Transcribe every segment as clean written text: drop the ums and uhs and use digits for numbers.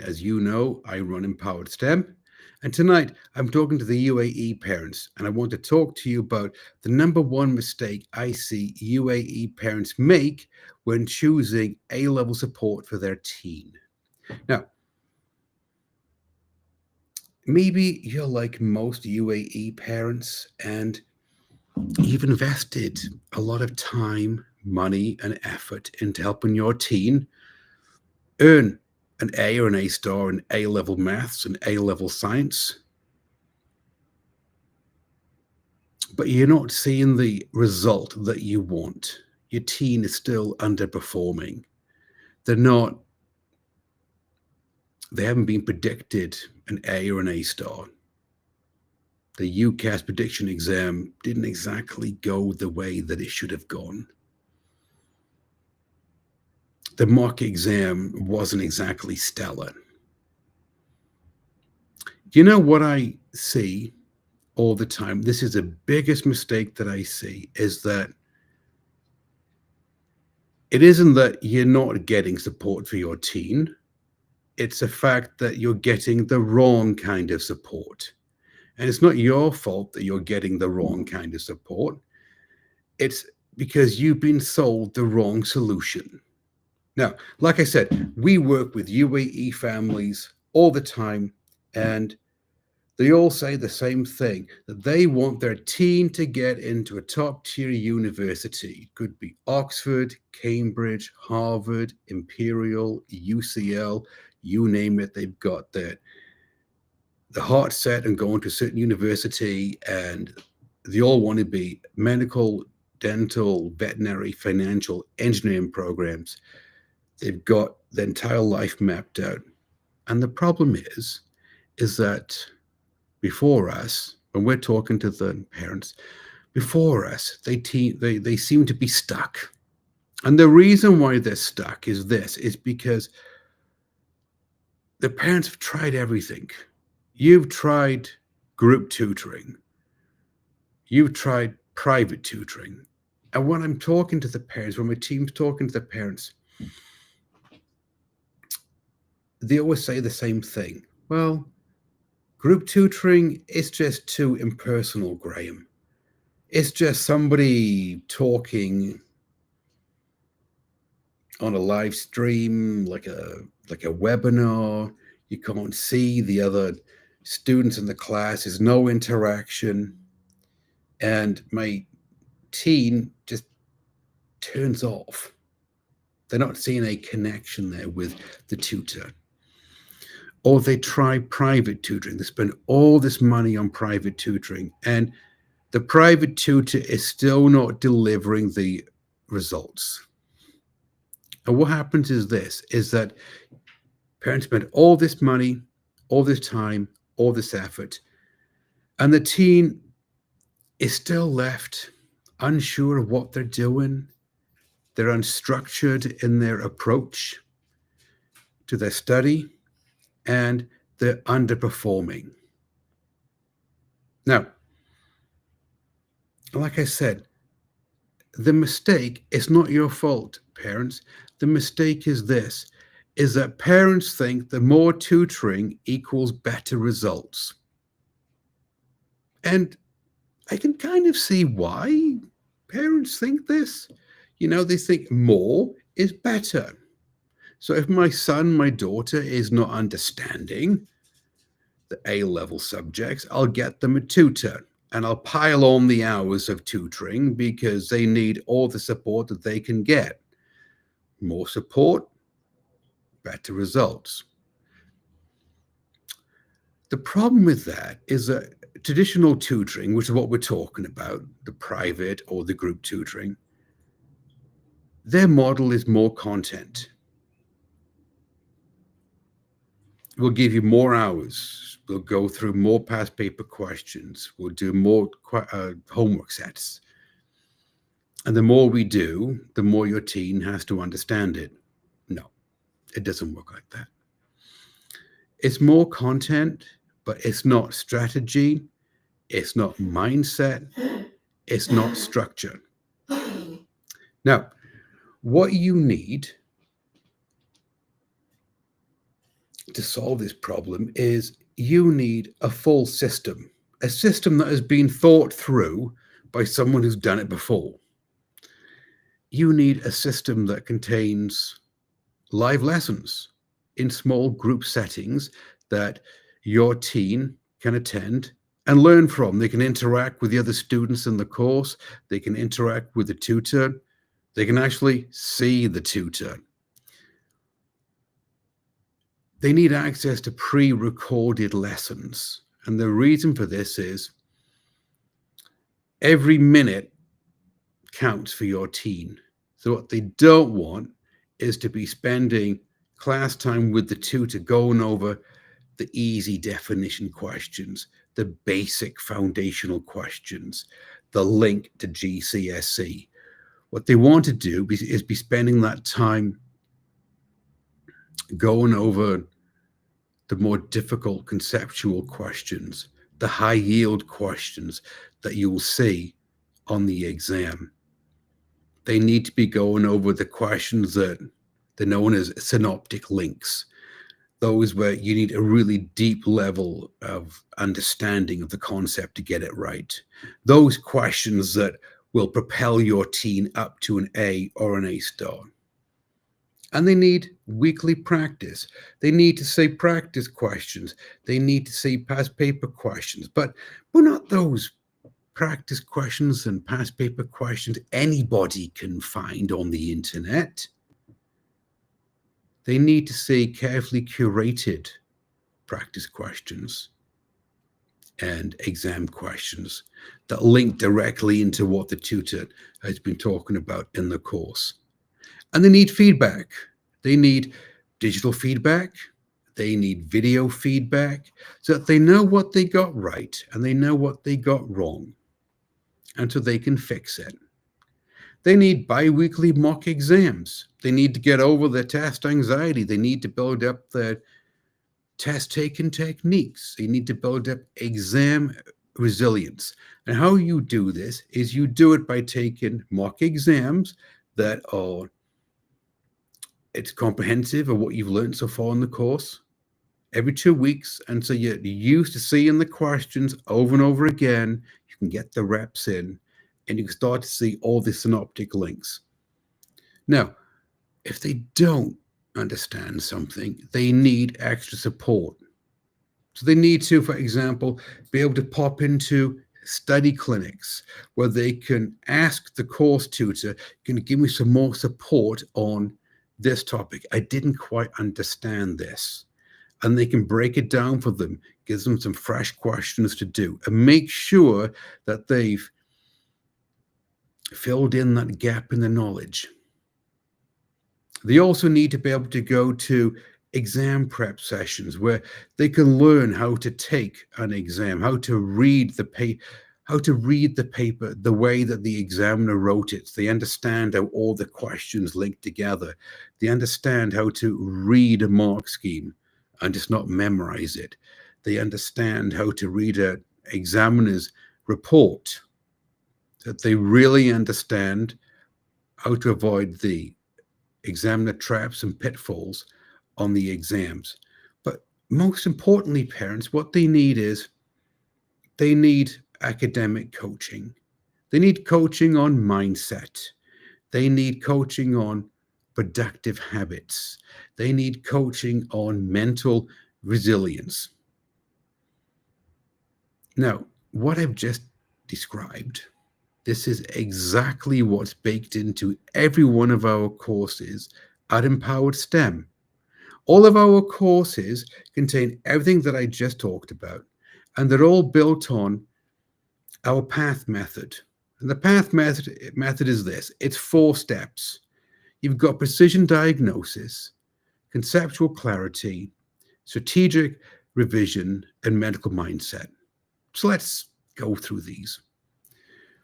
as you know, I run Empowered STEM. And tonight I'm talking to the UAE parents, and I want to talk to you about the number one mistake I see UAE parents make when choosing A level support for their teen. Now, maybe you're like most UAE parents and you've invested a lot of time, money, and effort into helping your teen earn an A or an A star in A level maths and A level science, but you're not seeing the result that you want. Your teen is still underperforming. They're not, they haven't been predicted an A or an A star. The UCAS prediction exam didn't exactly go the way that it should have gone. The mock exam wasn't exactly stellar. You know what I see all the time? This is the biggest mistake that I see, is that it isn't that you're not getting support for your teen. It's a fact that you're getting the wrong kind of support. And it's not your fault that you're getting the wrong kind of support. It's because you've been sold the wrong solution. Now, like I said, we work with UAE families all the time, and they all say the same thing, that they want their teen to get into a top tier university. It could be Oxford, Cambridge, Harvard, Imperial, UCL, you name it, they've got the heart set and going to a certain university, and they all want to be medical, dental, veterinary, financial, engineering programs. They've got the entire life mapped out. And the problem is that before us, when we're talking to the parents, before us, they seem to be stuck. And the reason why they're stuck is because the parents have tried everything. You've tried group tutoring. You've tried private tutoring. And when I'm talking to the parents, when my team's talking to the parents, they always say the same thing. Well, group tutoring is just too impersonal, Graham. It's just somebody talking on a live stream, like a webinar. You can't see the other students in the class. There's no interaction. And my teen just turns off. They're not seeing a connection there with the tutor. Or they try private tutoring. They spend all this money on private tutoring, and the private tutor is still not delivering the results. And what happens is that parents spend all this money, all this time, all this effort, and the teen is still left unsure of what they're doing. They're unstructured in their approach to their study, and they're underperforming. Now, like I said, the mistake is not your fault, parents. The mistake is that parents think that more tutoring equals better results. And I can kind of see why parents think this. They think more is better. So if my son, my daughter is not understanding the A-level subjects, I'll get them a tutor, and I'll pile on the hours of tutoring because they need all the support that they can get. More support, better results. The problem with that is that traditional tutoring, which is what we're talking about, the private or the group tutoring, their model is more content. We'll give you more hours. We'll go through more past paper questions. We'll do more homework sets. And the more we do, the more your teen has to understand it. No, it doesn't work like that. It's more content, but it's not strategy. It's not mindset. It's not structure. Now, what you need to solve this problem is you need a full system, a system that has been thought through by someone who's done it before. You need a system that contains live lessons in small group settings that your teen can attend and learn from. They can interact with the other students in the course, they can interact with the tutor, they can actually see the tutor. They need access to pre-recorded lessons. And the reason for this is every minute counts for your teen. So what they don't want is to be spending class time with the tutor going over the easy definition questions, the basic foundational questions, the link to GCSE. What they want to do is be spending that time going over the more difficult conceptual questions, the high yield questions that you will see on the exam. They need to be going over the questions that they're known as synoptic links, those where you need a really deep level of understanding of the concept to get it right. Those questions that will propel your teen up to an A or an A star. And they need weekly practice. They need to say practice questions. They need to say past paper questions, but not those practice questions and past paper questions anybody can find on the internet. They need to say carefully curated practice questions and exam questions that link directly into what the tutor has been talking about in the course. And they need feedback. They need digital feedback. They need video feedback so that they know what they got right and they know what they got wrong, and so they can fix it. They need bi-weekly mock exams. They need to get over their test anxiety. They need to build up their test taking techniques. They need to build up exam resilience. And how you do this is you do it by taking mock exams that are it's comprehensive of what you've learned so far in the course every 2 weeks. And so you're used to seeing the questions over and over again. You can get the reps in and you can start to see all the synoptic links. Now, if they don't understand something, they need extra support. So they need to, for example, be able to pop into study clinics where they can ask the course tutor, can you give me some more support on this topic? I didn't quite understand this. And they can break it down for them, gives them some fresh questions to do, and make sure that they've filled in that gap in the knowledge. They also need to be able to go to exam prep sessions where they can learn how to take an exam, how to read the paper the way that the examiner wrote it. They understand how all the questions link together. They understand how to read a mark scheme and just not memorize it. They understand how to read an examiner's report, that they really understand how to avoid the examiner traps and pitfalls on the exams. But most importantly, parents, what they need is they need academic coaching. They need coaching on mindset. They need coaching on productive habits. They need coaching on mental resilience. Now, what I've just described, this is exactly what's baked into every one of our courses at Empowered STEM. All of our courses contain everything that I just talked about, and they're all built on our PATH method. And the PATH method is this. It's 4 steps. You've got precision diagnosis, conceptual clarity, strategic revision, and medical mindset. So let's go through these.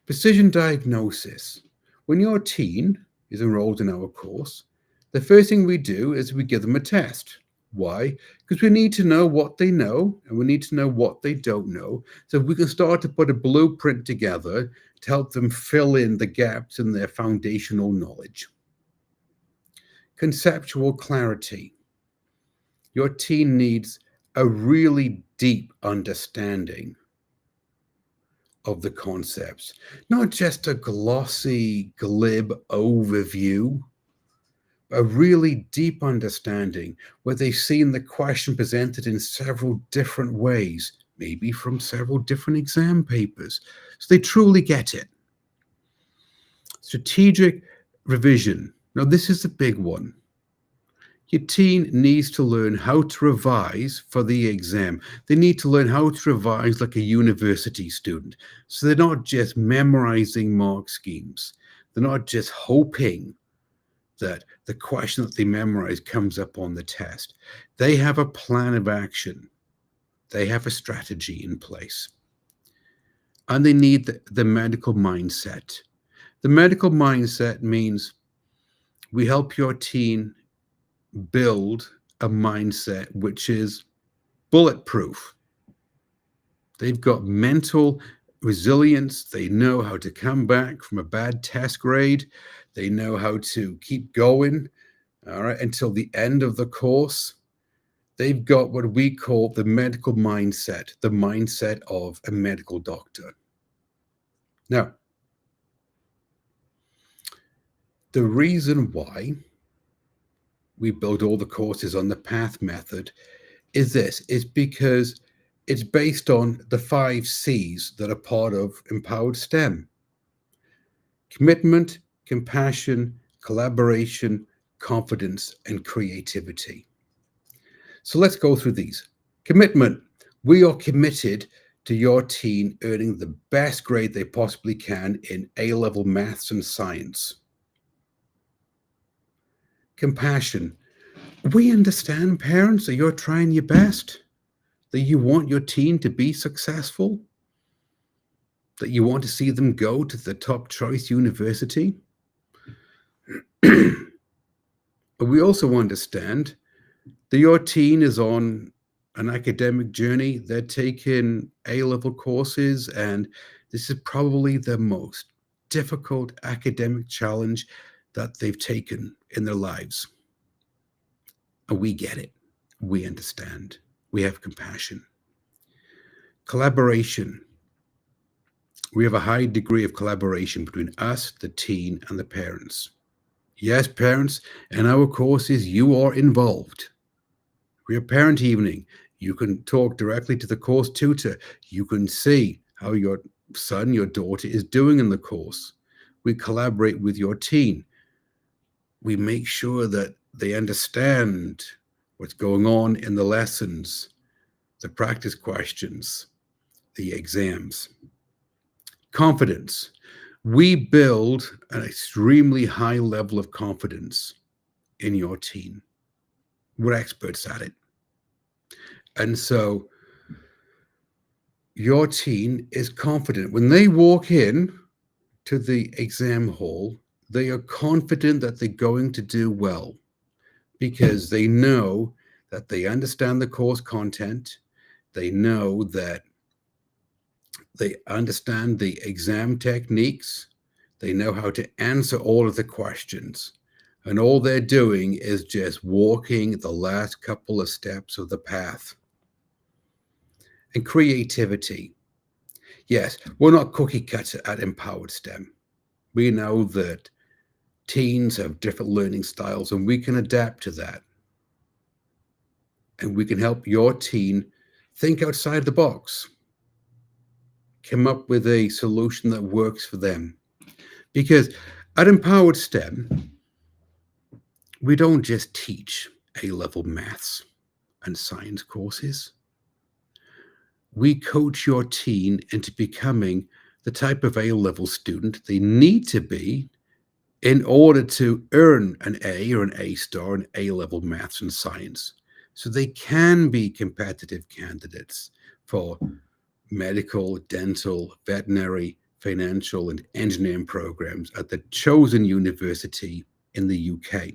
Precision diagnosis. When your teen is enrolled in our course, the first thing we do is we give them a test. Why? Because we need to know what they know and we need to know what they don't know. So we can start to put a blueprint together to help them fill in the gaps in their foundational knowledge. Conceptual clarity. Your teen needs a really deep understanding of the concepts, not just a glossy, glib overview, a really deep understanding where they've seen the question presented in several different ways, maybe from several different exam papers, so they truly get it. Strategic revision. Now, this is the big one. Your teen needs to learn how to revise for the exam. They need to learn how to revise like a university student. So they're not just memorizing mark schemes. They're not just hoping that the question that they memorize comes up on the test. They have a plan of action. They have a strategy in place. And they need the medical mindset. The medical mindset means we help your teen build a mindset which is bulletproof. They've got mental resilience. They know how to come back from a bad test grade. They know how to keep going, all right, until the end of the course. They've got what we call the medical mindset, the mindset of a medical doctor. Now, the reason why we build all the courses on the PATH method is because it's based on the 5 C's that are part of Empowered STEM: commitment, compassion, collaboration, confidence, and creativity. So let's go through these. Commitment. We are committed to your teen earning the best grade they possibly can in A-level maths and science. Compassion. We understand, parents, that you're trying your best, that you want your teen to be successful, that you want to see them go to the top choice university. But we also understand that your teen is on an academic journey. They're taking A-level courses, and this is probably the most difficult academic challenge that they've taken in their lives. And we get it. We understand. We have compassion. Collaboration. We have a high degree of collaboration between us, the teen, and the parents. Yes, parents, in our courses, you are involved. We have parent evening. You can talk directly to the course tutor. You can see how your son, your daughter is doing in the course. We collaborate with your teen. We make sure that they understand what's going on in the lessons, the practice questions, the exams. Confidence. We build an extremely high level of confidence in your teen. We're experts at it. And so your teen is confident. When they walk in to the exam hall, they are confident that they're going to do well because they know that they understand the course content. They know that they understand the exam techniques. They know how to answer all of the questions. And all they're doing is just walking the last couple of steps of the path. And creativity. Yes, we're not cookie cutter at Empowered STEM. We know that teens have different learning styles, and we can adapt to that. And we can help your teen think outside the box, come up with a solution that works for them. Because at Empowered STEM, we don't just teach A-level maths and science courses. We coach your teen into becoming the type of A-level student they need to be in order to earn an A or an A star in A-level maths and science. So they can be competitive candidates for medical, dental, veterinary, financial, and engineering programs at the chosen university in the UK.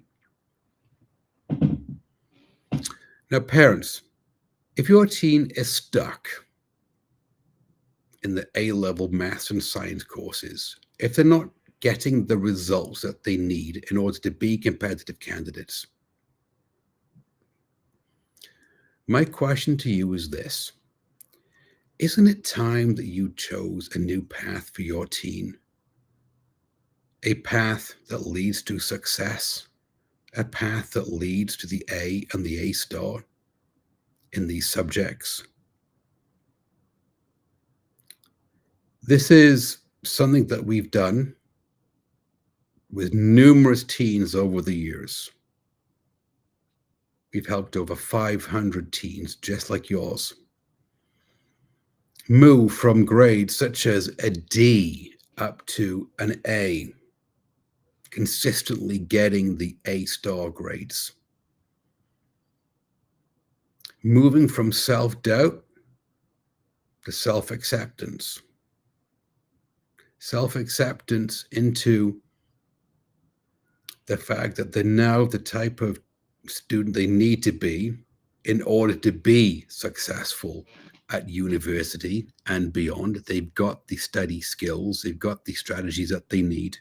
Now, parents, if your teen is stuck in the A-level maths and science courses, if they're not getting the results that they need in order to be competitive candidates, My question to you is this: isn't it time that you chose a new path for your teen? A path that leads to success, a path that leads to the A and the A star in these subjects. This is something that we've done with numerous teens over the years. We've helped over 500 teens just like yours move from grades such as a D up to an A, consistently getting the A star grades. Moving from self-doubt to self-acceptance. Self-acceptance into the fact that they're now the type of student they need to be in order to be successful at university and beyond. They've got the study skills, they've got the strategies that they need.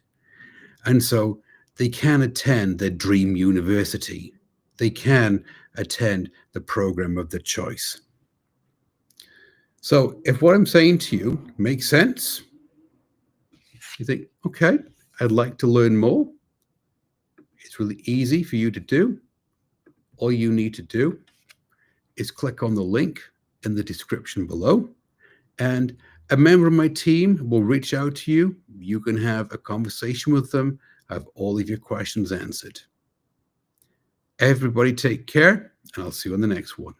And so they can attend their dream university. They can attend the program of their choice. So if what I'm saying to you makes sense, you think, okay, I'd like to learn more. It's really easy for you to do. All you need to do is click on the link in the description below, and a member of my team will reach out to you. You can have a conversation with them, have all of your questions answered. Everybody take care, and I'll see you on the next one.